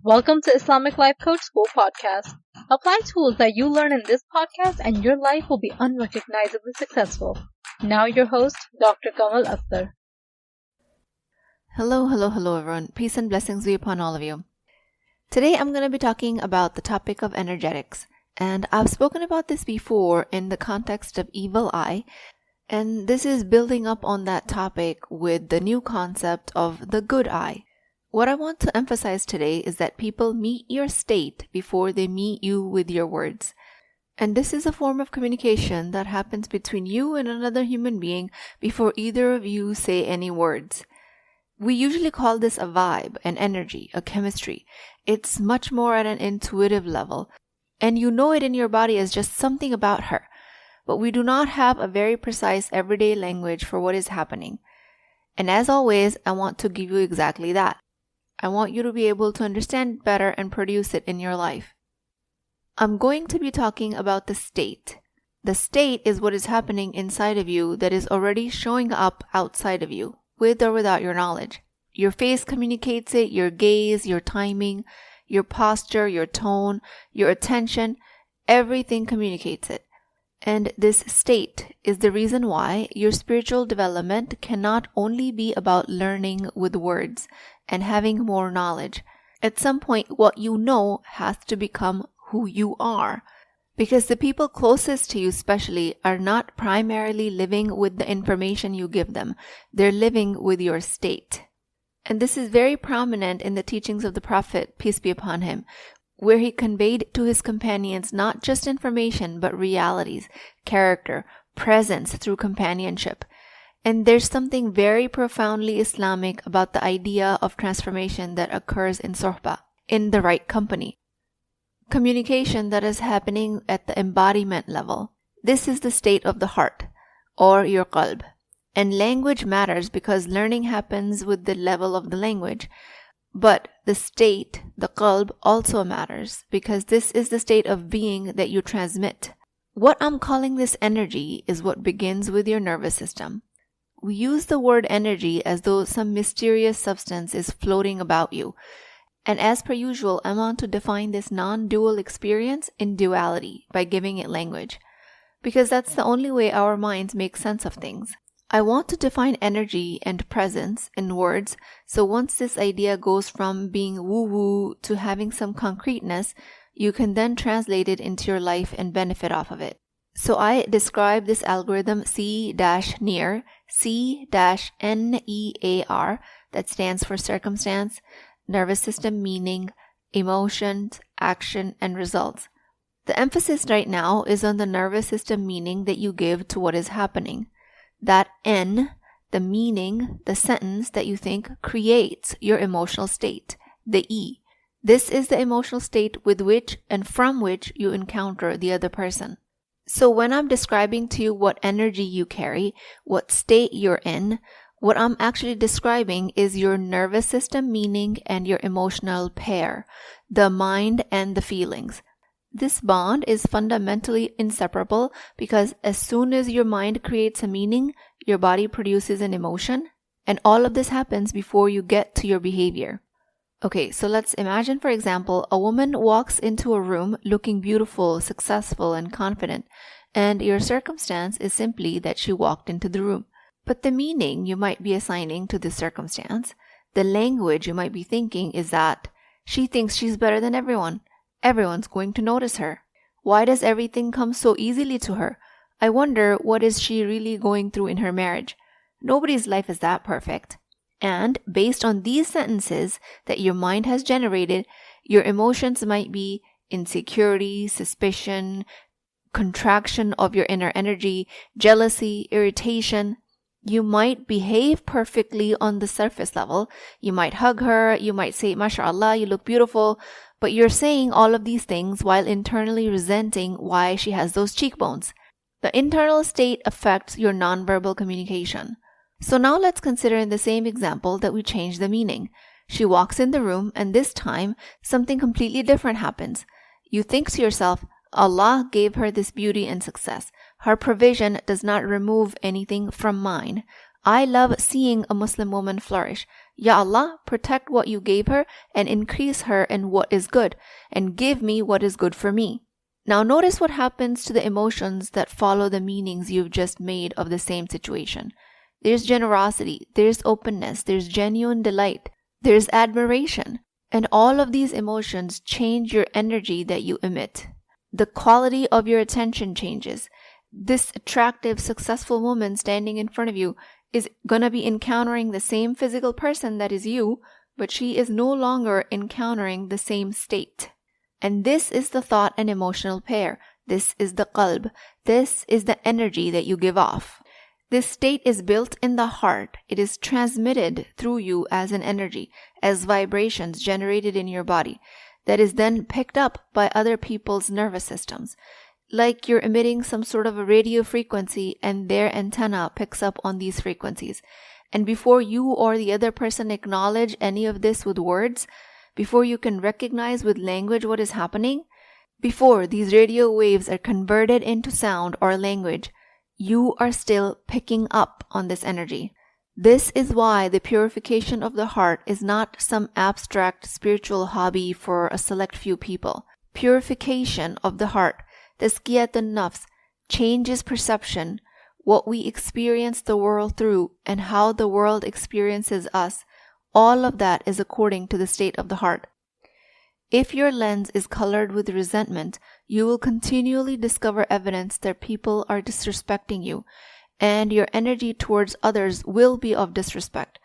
Welcome to Islamic Life Coach School podcast. Apply tools that you learn in this podcast and your life will be unrecognizably successful. Now your host, Dr. Kamal Akhtar. Hello everyone. Peace and blessings be upon all of you. Today I'm going to be talking about the topic of energetics. And I've spoken about this before in the context of evil eye. And this is building up on that topic with the new concept of the good eye. What I want to emphasize today is that people meet your state before they meet you with your words. And this is a form of communication that happens between you and another human being before either of you say any words. We usually call this a vibe, an energy, a chemistry. It's much more at an intuitive level. And you know it in your body as just something about her. But we do not have a very precise everyday language for what is happening. And as always, I want to give you exactly that. I want you to be able to understand it better and produce it in your life. I'm going to be talking about the state. The state is what is happening inside of you that is already showing up outside of you, with or without your knowledge. Your face communicates it, your gaze, your timing, your posture, your tone, your attention, everything communicates it. And this state is the reason why your spiritual development cannot only be about learning with words and having more knowledge. At some point, what you know has to become who you are. Because the people closest to you especially are not primarily living with the information you give them. They're living with your state. And this is very prominent in the teachings of the Prophet, peace be upon him, where he conveyed to his companions not just information, but realities, character, presence through companionship. And there's something very profoundly Islamic about the idea of transformation that occurs in sohbah, in the right company. Communication that is happening at the embodiment level. This is the state of the heart, or your qalb. And language matters because learning happens with the level of the language. But the state, the qalb, also matters because this is the state of being that you transmit. What I'm calling this energy is what begins with your nervous system. We use the word energy as though some mysterious substance is floating about you. And as per usual, I want to define this non-dual experience in duality by giving it language. Because that's the only way our minds make sense of things. I want to define energy and presence in words, so once this idea goes from being woo-woo to having some concreteness, you can then translate it into your life and benefit off of it. So I describe this algorithm C-NEAR, C-NEAR, that stands for circumstance, nervous system meaning, emotions, action, and results. The emphasis right now is on the nervous system meaning that you give to what is happening. That N, the meaning, the sentence that you think creates your emotional state. The E. This is the emotional state with which and from which you encounter the other person. So when I'm describing to you what energy you carry, what state you're in, what I'm actually describing is your nervous system meaning and your emotional pair, the mind and the feelings. This bond is fundamentally inseparable because as soon as your mind creates a meaning, your body produces an emotion, and all of this happens before you get to your behavior. Okay, so let's imagine, for example, a woman walks into a room looking beautiful, successful, and confident, and your circumstance is simply that she walked into the room. But the meaning you might be assigning to this circumstance, the language you might be thinking is that she thinks she's better than everyone. Everyone's going to notice her. Why does everything come so easily to her? I wonder what is she really going through in her marriage. Nobody's life is that perfect. And based on these sentences that your mind has generated, your emotions might be insecurity, suspicion, contraction of your inner energy, jealousy, irritation. You might behave perfectly on the surface level. You might hug her, you might say, MashaAllah, you look beautiful, but you're saying all of these things while internally resenting why she has those cheekbones. The internal state affects your nonverbal communication. So now let's consider in the same example that we change the meaning. She walks in the room and this time something completely different happens. You think to yourself, Allah gave her this beauty and success. Her provision does not remove anything from mine. I love seeing a Muslim woman flourish. Ya Allah, protect what you gave her and increase her in what is good, and give me what is good for me. Now notice what happens to the emotions that follow the meanings you've just made of the same situation. There's generosity, there's openness, there's genuine delight, there's admiration. And all of these emotions change your energy that you emit. The quality of your attention changes. This attractive, successful woman standing in front of you is going to be encountering the same physical person that is you, but she is no longer encountering the same state. And this is the thought and emotional pair. This is the qalb. This is the energy that you give off. This state is built in the heart. It is transmitted through you as an energy, as vibrations generated in your body, that is then picked up by other people's nervous systems. Like you're emitting some sort of a radio frequency and their antenna picks up on these frequencies. And before you or the other person acknowledge any of this with words, before you can recognize with language what is happening, before these radio waves are converted into sound or language, you are still picking up on this energy. This is why the purification of the heart is not some abstract spiritual hobby for a select few people. Purification of the heart, tazkiyat an-nafs, changes perception, what we experience the world through, and how the world experiences us. All of that is according to the state of the heart. If your lens is colored with resentment, you will continually discover evidence that people are disrespecting you, and your energy towards others will be of disrespect,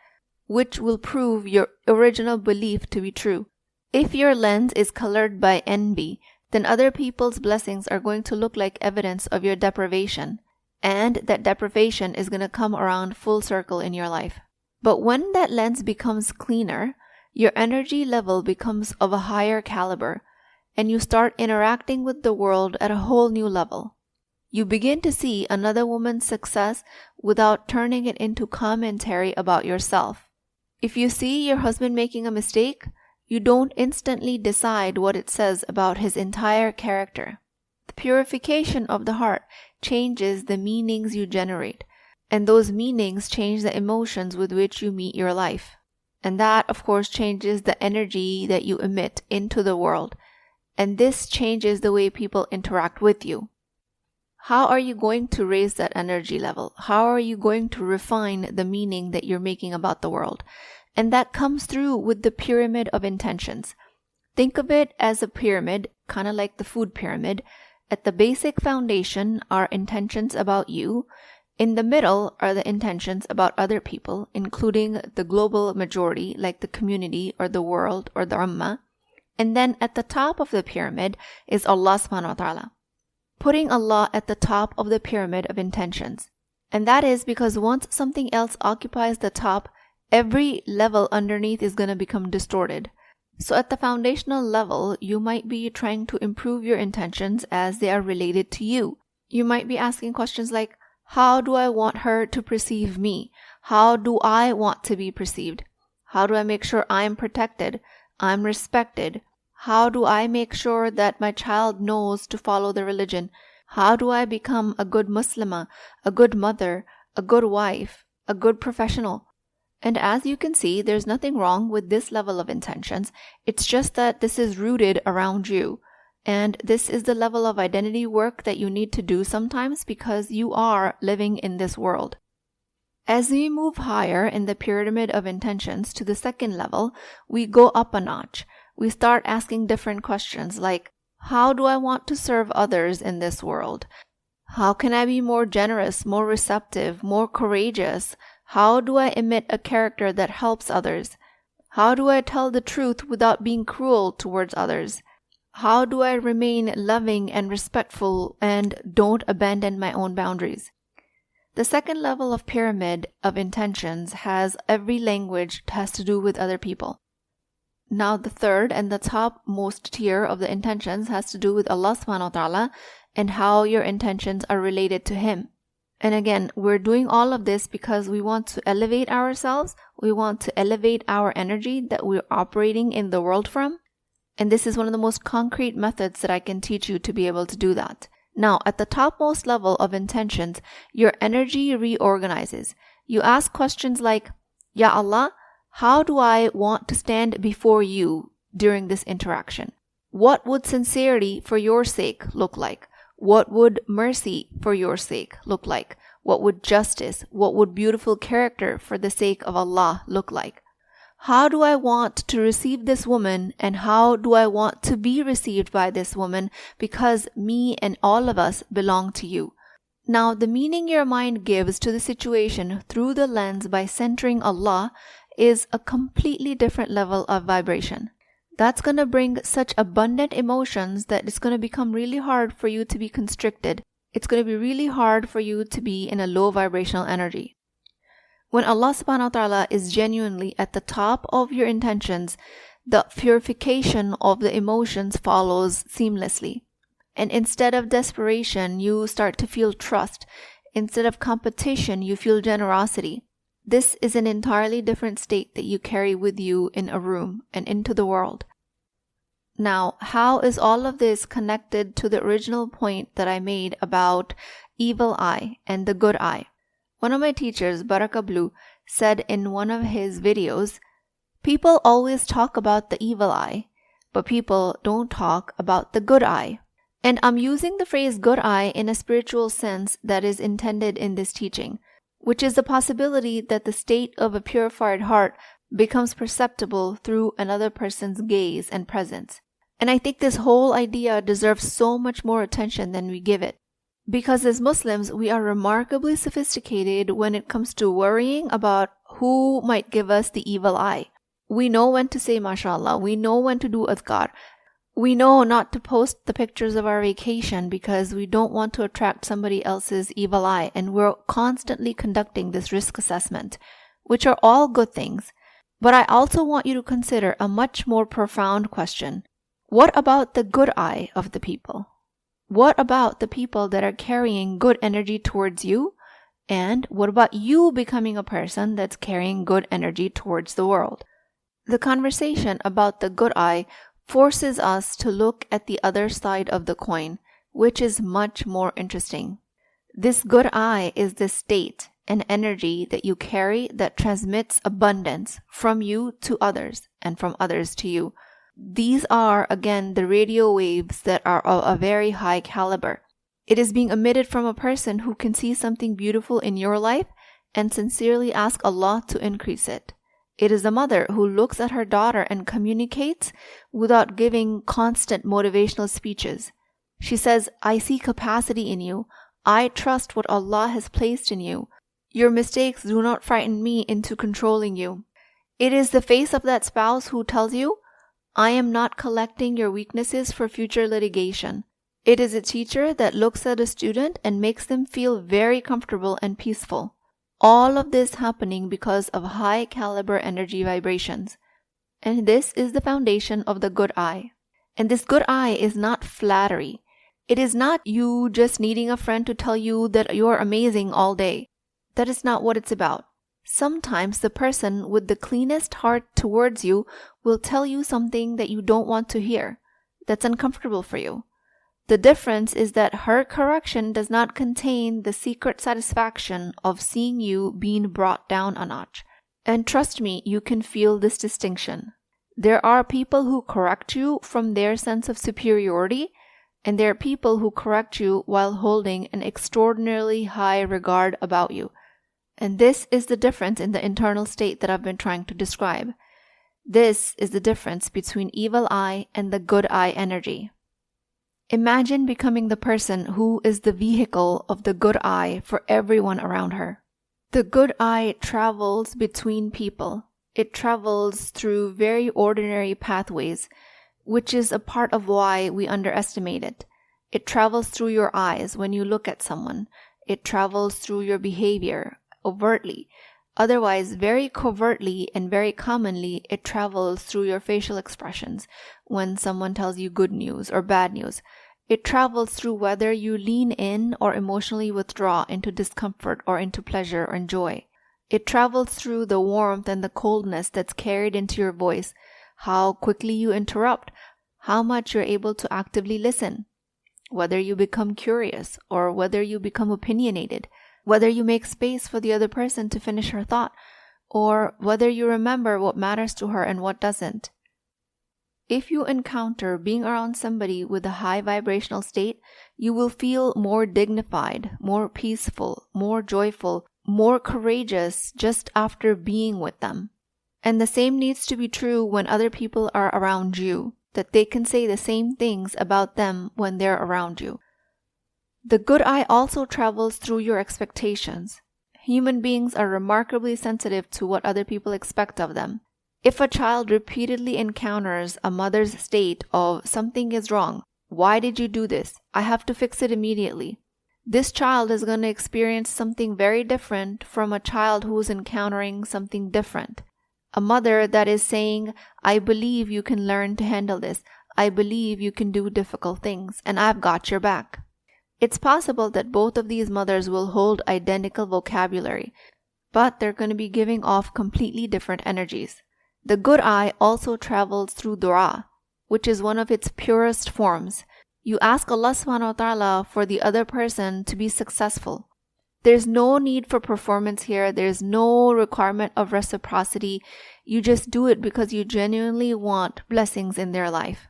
which will prove your original belief to be true. If your lens is colored by envy, then other people's blessings are going to look like evidence of your deprivation, and that deprivation is going to come around full circle in your life. But when that lens becomes cleaner, your energy level becomes of a higher caliber, and you start interacting with the world at a whole new level. You begin to see another woman's success without turning it into commentary about yourself. If you see your husband making a mistake, you don't instantly decide what it says about his entire character. The purification of the heart changes the meanings you generate, and those meanings change the emotions with which you meet your life. And that, of course, changes the energy that you emit into the world. And this changes the way people interact with you. How are you going to raise that energy level? How are you going to refine the meaning that you're making about the world? And that comes through with the pyramid of intentions. Think of it as a pyramid, kind of like the food pyramid. At the basic foundation are intentions about you. In the middle are the intentions about other people, including the global majority, like the community or the world or the ummah. And then at the top of the pyramid is Allah subhanahu wa ta'ala. Putting Allah at the top of the pyramid of intentions. And that is because once something else occupies the top, every level underneath is going to become distorted. So at the foundational level, you might be trying to improve your intentions as they are related to you. You might be asking questions like, how do I want her to perceive me? How do I want to be perceived? How do I make sure I'm protected? I'm respected? How do I make sure that my child knows to follow the religion? How do I become a good Muslimah, a good mother, a good wife, a good professional? And as you can see, there's nothing wrong with this level of intentions. It's just that this is rooted around you. And this is the level of identity work that you need to do sometimes because you are living in this world. As we move higher in the pyramid of intentions to the second level, we go up a notch. We start asking different questions like, how do I want to serve others in this world? How can I be more generous, more receptive, more courageous? How do I emit a character that helps others? How do I tell the truth without being cruel towards others? How do I remain loving and respectful and don't abandon my own boundaries? The second level of pyramid of intentions has every language has to do with other people. Now the third and the topmost tier of the intentions has to do with Allah subhanahu wa ta'ala and how your intentions are related to Him. And again, we're doing all of this because we want to elevate ourselves. We want to elevate our energy that we're operating in the world from. And this is one of the most concrete methods that I can teach you to be able to do that. Now, at the topmost level of intentions, your energy reorganizes. You ask questions like, Ya Allah, how do I want to stand before you during this interaction? What would sincerity for your sake look like? What would mercy for your sake look like? What would justice, what would beautiful character for the sake of Allah look like? How do I want to receive this woman, and how do I want to be received by this woman, because me and all of us belong to you? Now, the meaning your mind gives to the situation through the lens by centering Allah is a completely different level of vibration. That's going to bring such abundant emotions that it's going to become really hard for you to be constricted. It's going to be really hard for you to be in a low vibrational energy. When Allah subhanahu wa ta'ala is genuinely at the top of your intentions, the purification of the emotions follows seamlessly. And instead of desperation, you start to feel trust. Instead of competition, you feel generosity. This is an entirely different state that you carry with you in a room and into the world. Now, how is all of this connected to the original point that I made about evil eye and the good eye? One of my teachers, Baraka Blue, said in one of his videos, people always talk about the evil eye, but people don't talk about the good eye. And I'm using the phrase good eye in a spiritual sense that is intended in this teaching, which is the possibility that the state of a purified heart becomes perceptible through another person's gaze and presence. And I think this whole idea deserves so much more attention than we give it. Because as Muslims, we are remarkably sophisticated when it comes to worrying about who might give us the evil eye. We know when to say mashallah, we know when to do adhkar. We know not to post the pictures of our vacation because we don't want to attract somebody else's evil eye, and we're constantly conducting this risk assessment, which are all good things. But I also want you to consider a much more profound question. What about the good eye of the people? What about the people that are carrying good energy towards you? And what about you becoming a person that's carrying good energy towards the world? The conversation about the good eye forces us to look at the other side of the coin, which is much more interesting. This good eye is the state and energy that you carry that transmits abundance from you to others and from others to you. These are, again, the radio waves that are of a very high caliber. It is being emitted from a person who can see something beautiful in your life and sincerely ask Allah to increase it. It is a mother who looks at her daughter and communicates without giving constant motivational speeches. She says, I see capacity in you. I trust what Allah has placed in you. Your mistakes do not frighten me into controlling you. It is the face of that spouse who tells you, I am not collecting your weaknesses for future litigation. It is a teacher that looks at a student and makes them feel very comfortable and peaceful. All of this happening because of high caliber energy vibrations. And this is the foundation of the good eye. And this good eye is not flattery. It is not you just needing a friend to tell you that you're amazing all day. That is not what it's about. Sometimes the person with the cleanest heart towards you will tell you something that you don't want to hear, that's uncomfortable for you. The difference is that her correction does not contain the secret satisfaction of seeing you being brought down a notch. And trust me, you can feel this distinction. There are people who correct you from their sense of superiority, and there are people who correct you while holding an extraordinarily high regard about you. And this is the difference in the internal state that I've been trying to describe. This is the difference between evil eye and the good eye energy. Imagine becoming the person who is the vehicle of the good eye for everyone around her. The good eye travels between people. It travels through very ordinary pathways, which is a part of why we underestimate it. It travels through your eyes when you look at someone. It travels through your behavior, overtly. Otherwise, very covertly and very commonly, it travels through your facial expressions when someone tells you good news or bad news. It travels through whether you lean in or emotionally withdraw into discomfort or into pleasure or joy. It travels through the warmth and the coldness that's carried into your voice, how quickly you interrupt, how much you're able to actively listen, whether you become curious or whether you become opinionated. whether you make space for the other person to finish her thought, or whether you remember what matters to her and what doesn't. If you encounter being around somebody with a high vibrational state, you will feel more dignified, more peaceful, more joyful, more courageous just after being with them. And the same needs to be true when other people are around you, that they can say the same things about them when they're around you. The good eye also travels through your expectations. Human beings are remarkably sensitive to what other people expect of them. If a child repeatedly encounters a mother's state of something is wrong, why did you do this? I have to fix it immediately. This child is going to experience something very different from a child who is encountering something different. A mother that is saying, I believe you can learn to handle this. I believe you can do difficult things, and I've got your back. It's possible that both of these mothers will hold identical vocabulary, but they're going to be giving off completely different energies. The good eye also travels through dua, which is one of its purest forms. You ask Allah subhanahu wa ta'ala for the other person to be successful. There's no need for performance here. There's no requirement of reciprocity. You just do it because you genuinely want blessings in their life.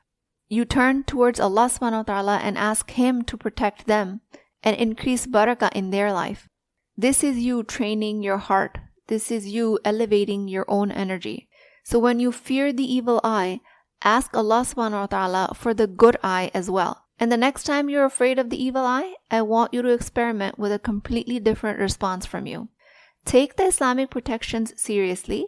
You turn towards Allah subhanahu wa ta'ala and ask Him to protect them and increase barakah in their life. This is you training your heart. This is you elevating your own energy. So when you fear the evil eye, ask Allah subhanahu wa ta'ala for the good eye as well. And the next time you're afraid of the evil eye, I want you to experiment with a completely different response from you. Take the Islamic protections seriously.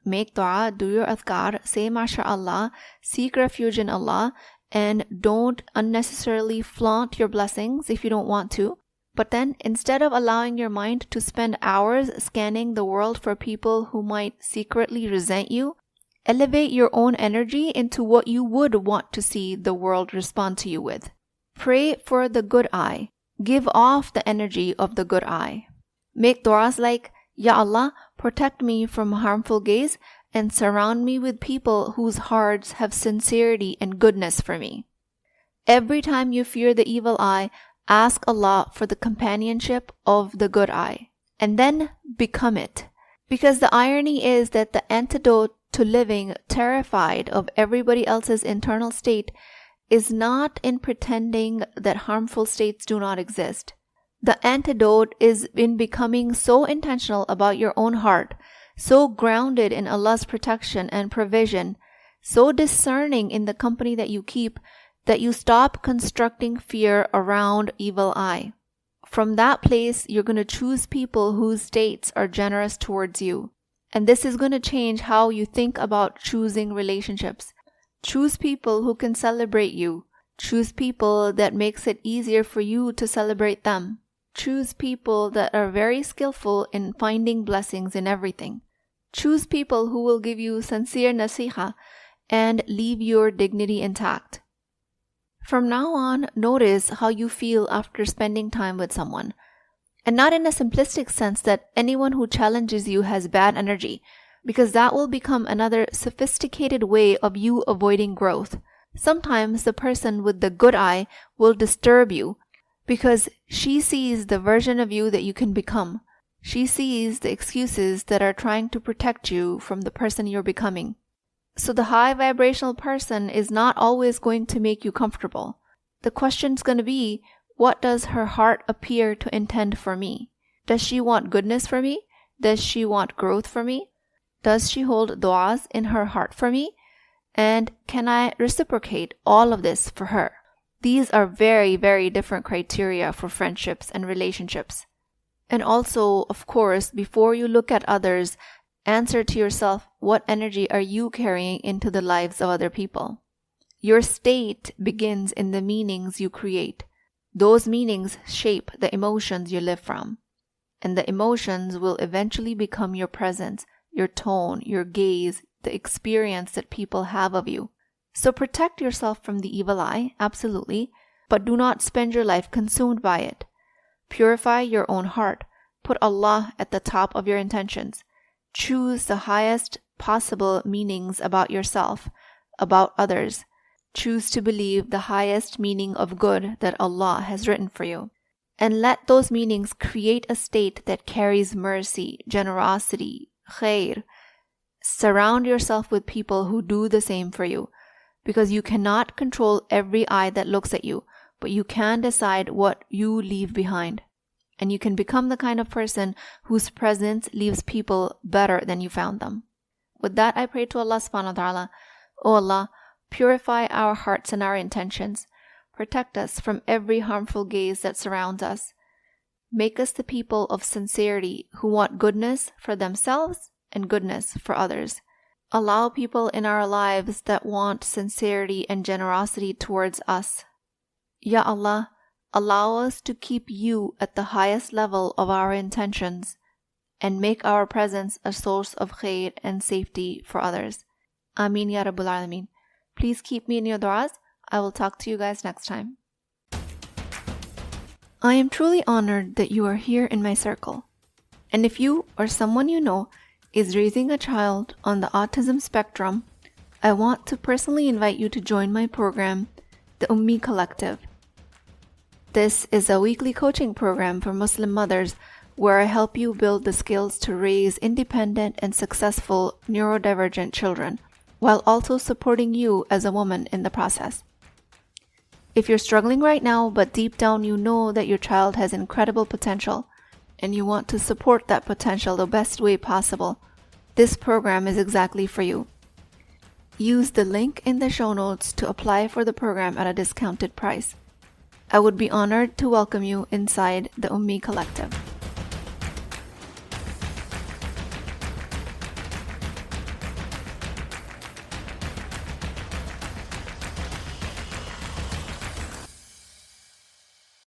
Make dua, do your adhkar, say masha'Allah, seek refuge in Allah, and don't unnecessarily flaunt your blessings if you don't want to. But then, instead of allowing your mind to spend hours scanning the world for people who might secretly resent you, elevate your own energy into what you would want to see the world respond to you with. Pray for the good eye. Give off the energy of the good eye. Make du'as like, Ya Allah, protect me from harmful gaze and surround me with people whose hearts have sincerity and goodness for me. Every time you fear the evil eye, ask Allah for the companionship of the good eye, and then become it. Because the irony is that the antidote to living terrified of everybody else's internal state is not in pretending that harmful states do not exist. The antidote is in becoming so intentional about your own heart, so grounded in Allah's protection and provision, so discerning in the company that you keep, that you stop constructing fear around evil eye. From that place, you're going to choose people whose states are generous towards you. And this is going to change how you think about choosing relationships. Choose people who can celebrate you. Choose people that makes it easier for you to celebrate them. Choose people that are very skillful in finding blessings in everything. Choose people who will give you sincere nasiha and leave your dignity intact. From now on, notice how you feel after spending time with someone. And not in a simplistic sense that anyone who challenges you has bad energy, because that will become another sophisticated way of you avoiding growth. Sometimes the person with the good eye will disturb you because she sees the version of you that you can become. She sees the excuses that are trying to protect you from the person you're becoming. So the high vibrational person is not always going to make you comfortable. The question's going to be, what does her heart appear to intend for me? Does she want goodness for me? Does she want growth for me? Does she hold du'as in her heart for me? And can I reciprocate all of this for her? These are very, very different criteria for friendships and relationships. And also, of course, before you look at others, answer to yourself, what energy are you carrying into the lives of other people? Your state begins in the meanings you create. Those meanings shape the emotions you live from. And the emotions will eventually become your presence, your tone, your gaze, the experience that people have of you. So protect yourself from the evil eye, absolutely, but do not spend your life consumed by it. Purify your own heart. Put Allah at the top of your intentions. Choose the highest possible meanings about yourself, about others. Choose to believe the highest meaning of good that Allah has written for you. And let those meanings create a state that carries mercy, generosity, khair. Surround yourself with people who do the same for you, because you cannot control every eye that looks at you, but you can decide what you leave behind. And you can become the kind of person whose presence leaves people better than you found them. With that, I pray to Allah subhanahu wa ta'ala, O Allah, purify our hearts and our intentions. Protect us from every harmful gaze that surrounds us. Make us the people of sincerity who want goodness for themselves and goodness for others. Allow people in our lives that want sincerity and generosity towards us. Ya Allah, allow us to keep you at the highest level of our intentions and make our presence a source of khair and safety for others. Ameen Ya Rabbul Alameen. Please keep me in your du'as. I will talk to you guys next time. I am truly honored that you are here in my circle. And if you or someone you know is raising a child on the autism spectrum, I want to personally invite you to join my program, the Ummi Collective. This is a weekly coaching program for Muslim mothers where I help you build the skills to raise independent and successful neurodivergent children, while also supporting you as a woman in the process. If you're struggling right now, but deep down you know that your child has incredible potential, and you want to support that potential the best way possible, this program is exactly for you. Use the link in the show notes to apply for the program at a discounted price. I would be honored to welcome you inside the Ummi Collective.